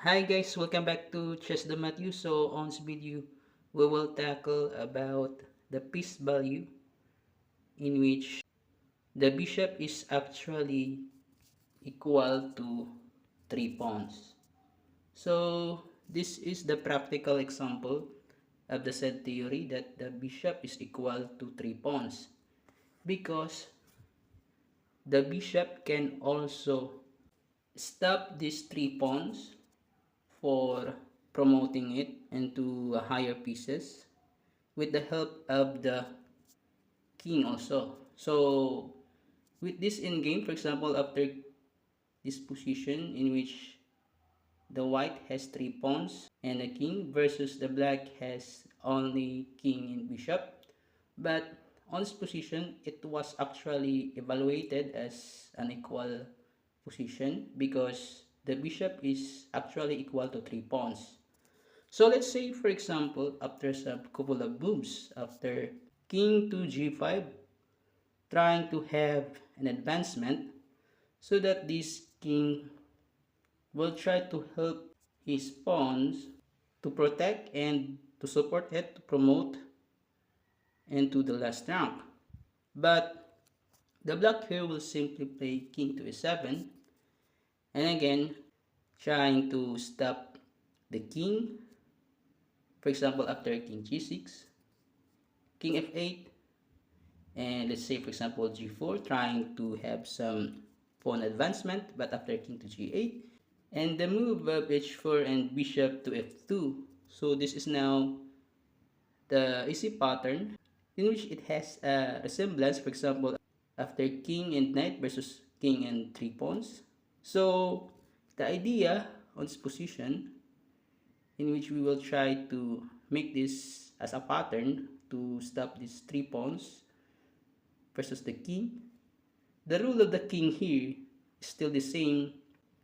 Hi guys, welcome back to Chess the Matthew. So on this video, we will tackle about the piece value in which the bishop is actually equal to 3 pawns. So this is the practical example of the said theory that the bishop is equal to 3 pawns because the bishop can also stop these 3 pawns for promoting it into higher pieces with the help of the king also. So with this in game, for example, after this position in which the white has 3 pawns and a king versus the black has only king and bishop, but on this position it was actually evaluated as an equal position because the bishop is actually equal to 3 pawns. So let's say, for example, after some couple of moves, after king to g5, trying to have an advancement so that this king will try to help his pawns to protect and to support it, to promote into the last rank. But the black here will simply play king to e7 and again trying to stop the king. For example, after king g6, king f8, and let's say for example g4 trying to have some pawn advancement, but after king to g8 and the move of h4 and bishop to f2. So this is now the easy pattern in which it has a resemblance, for example, after king and knight versus king and 3 pawns. So the idea on this position in which we will try to make this as a pattern to stop these 3 pawns versus the king. The rule of the king here is still the same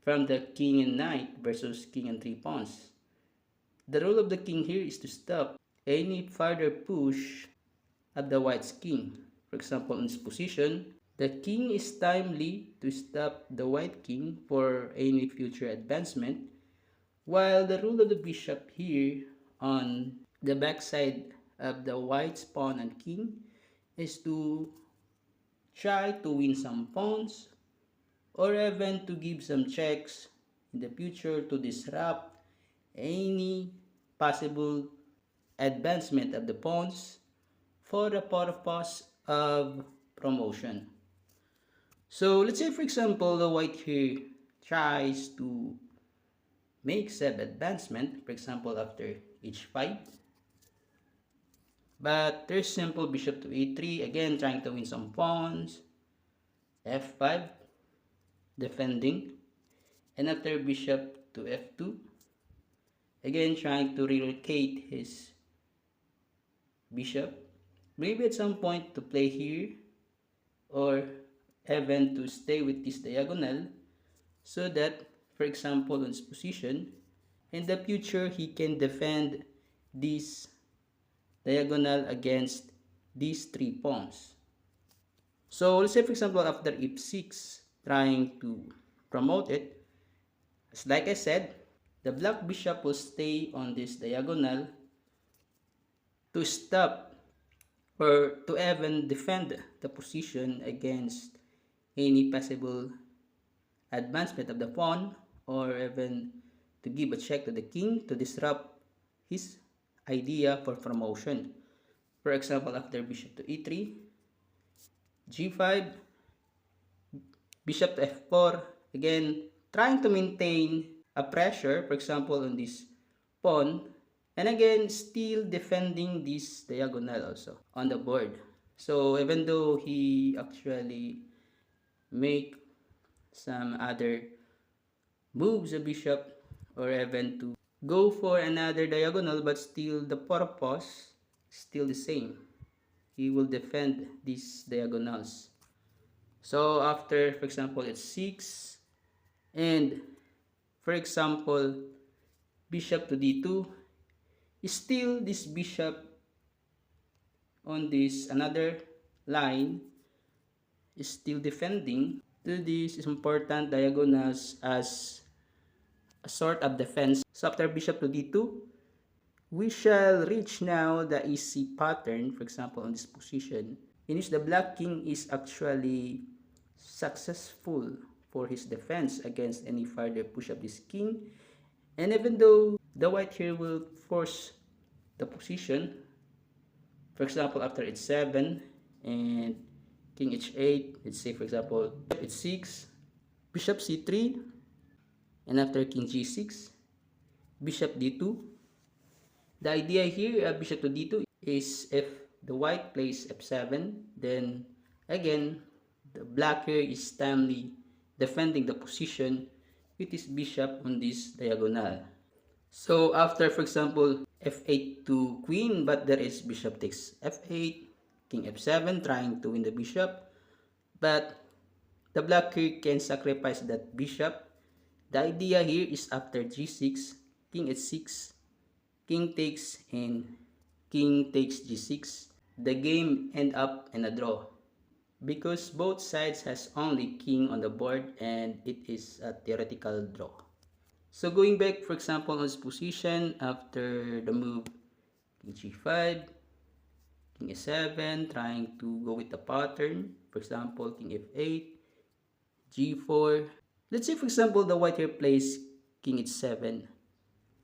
from the king and knight versus king and 3 pawns. The rule of the king here is to stop any further push of the white's king. For example, in this position, the king is timely to stop the white king for any future advancement, while the rule of the bishop here on the backside of the white's pawn and king is to try to win some pawns or even to give some checks in the future to disrupt any possible advancement of the pawns for the purpose of promotion. So let's say for example the white here tries to make sub advancement, for example after h5, but there's simple bishop to a3, again trying to win some pawns, f5, defending, and after bishop to f2, again trying to relocate his bishop, maybe at some point to play here or even to stay with this diagonal so that, for example, on this position, in the future he can defend this diagonal against these 3 pawns. So let's say for example after f6 trying to promote it, as like I said, the black bishop will stay on this diagonal to stop or to even defend the position against any possible advancement of the pawn or even to give a check to the king to disrupt his idea for promotion. For example, after bishop to e3, g5, bishop to f4, again trying to maintain a pressure, for example, on this pawn, and again still defending this diagonal also on the board. So even though he actually make some other moves a bishop or even to go for another diagonal, but still the purpose is still the same. He will defend these diagonals. So after, for example, it's 6 and for example bishop to d2, still this bishop on this another line is still defending to these important diagonals as a sort of defense. So after bishop to d2, we shall reach now the easy pattern, for example, on this position, in which the black king is actually successful for his defense against any further push of this king. And even though the white here will force the position, for example, after h7 and king h8, let's say for example, h6, bishop c3, and after king g6, bishop d2. The idea here, bishop to d2, is if the white plays f7, then again, the black here is timely defending the position with his bishop on this diagonal. So after, for example, f8 to queen, but there is bishop takes f8, king f7, trying to win the bishop, but the black here can sacrifice that bishop. The idea here is after g6, king h6, king takes, and king takes g6, the game end up in a draw because both sides has only king on the board and it is a theoretical draw. So going back, for example, on this position, after the move king g5, king e7, trying to go with the pattern, for example, king f8, g4. Let's say, for example, the white here plays king h7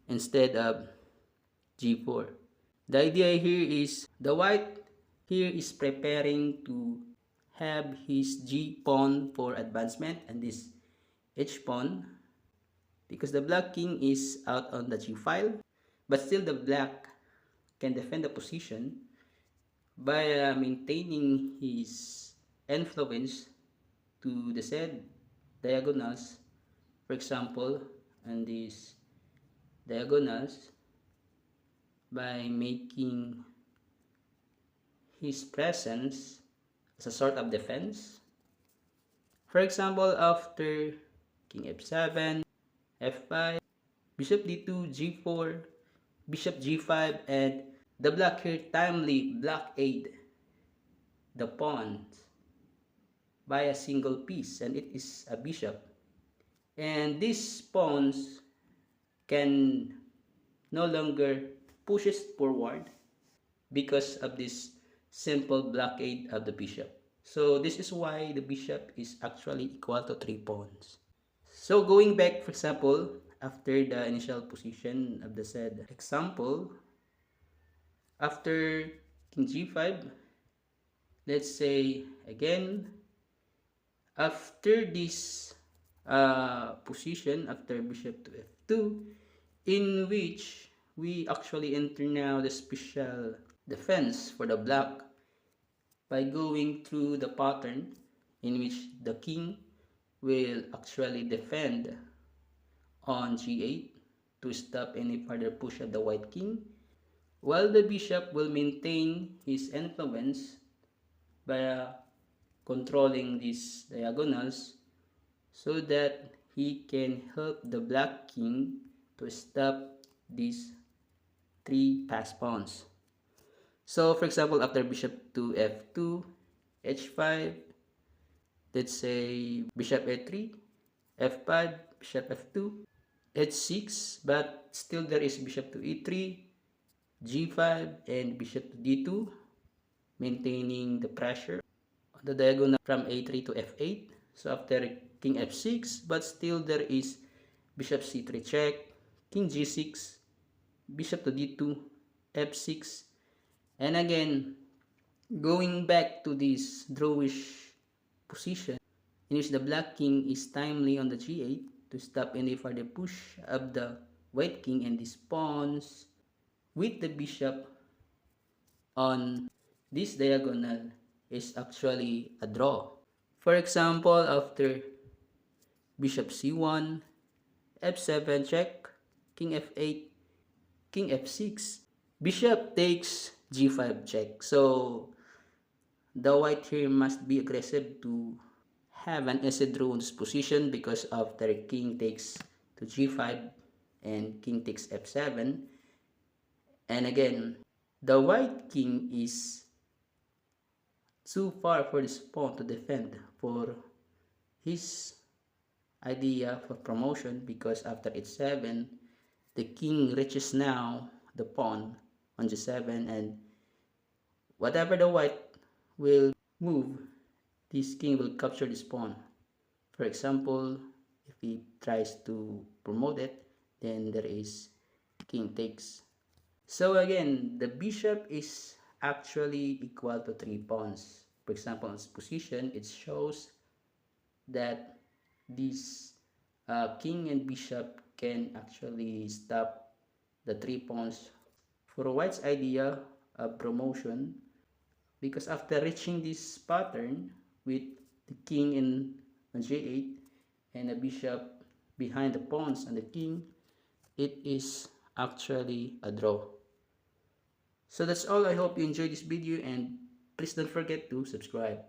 instead of g4. The idea here is the white here is preparing to have his g pawn for advancement and this h pawn, because the black king is out on the g file, but still the black can defend the position by maintaining his influence to the said diagonals. For example, on these diagonals, by making his presence as a sort of defense. For example, after king f7, f5, bishop d2, g4, bishop g5, and the black here timely blockade the pawns by a single piece, and it is a bishop. And these pawns can no longer pushes forward because of this simple blockade of the bishop. So this is why the bishop is actually equal to 3 pawns. So going back, for example, after the initial position of the said example, after king g5, let's say again, after this position, after bishop to f2, in which we actually enter now the special defense for the black by going through the pattern in which the king will actually defend on g8 to stop any further push of the white king, while the bishop will maintain his influence by controlling these diagonals so that he can help the black king to stop these 3 passed pawns. So for example, after bishop to f2, h5, let's say bishop a3, f5, bishop f2, h6, but still there is bishop to e3, g5, and bishop to d2, maintaining the pressure on the diagonal from a3 to f8. So after king f6, but still there is bishop c3 check, king g6, bishop to d2, f6, and again, going back to this drawish position in which the black king is timely on the g8 to stop any further push of the white king and these pawns with the bishop on this diagonal is actually a draw. For example, after bishop c1, f7 check, king f8, king f6, bishop takes g5 check. So the white here must be aggressive to have an easy draw in this position because after king takes to g5 and king takes f7, and again the white king is too far for this pawn to defend for his idea for promotion, because after h7 the king reaches now the pawn on g7, and whatever the white will move, this king will capture this pawn. For example, if he tries to promote it, then there is king takes. So again, the bishop is actually equal to 3 pawns. For example, in this position, it shows that this king and bishop can actually stop the 3 pawns. For white's idea of promotion, because after reaching this pattern with the king in on g8 and a bishop behind the pawns and the king, it is actually a draw. So that's all. I hope you enjoyed this video, and please don't forget to subscribe.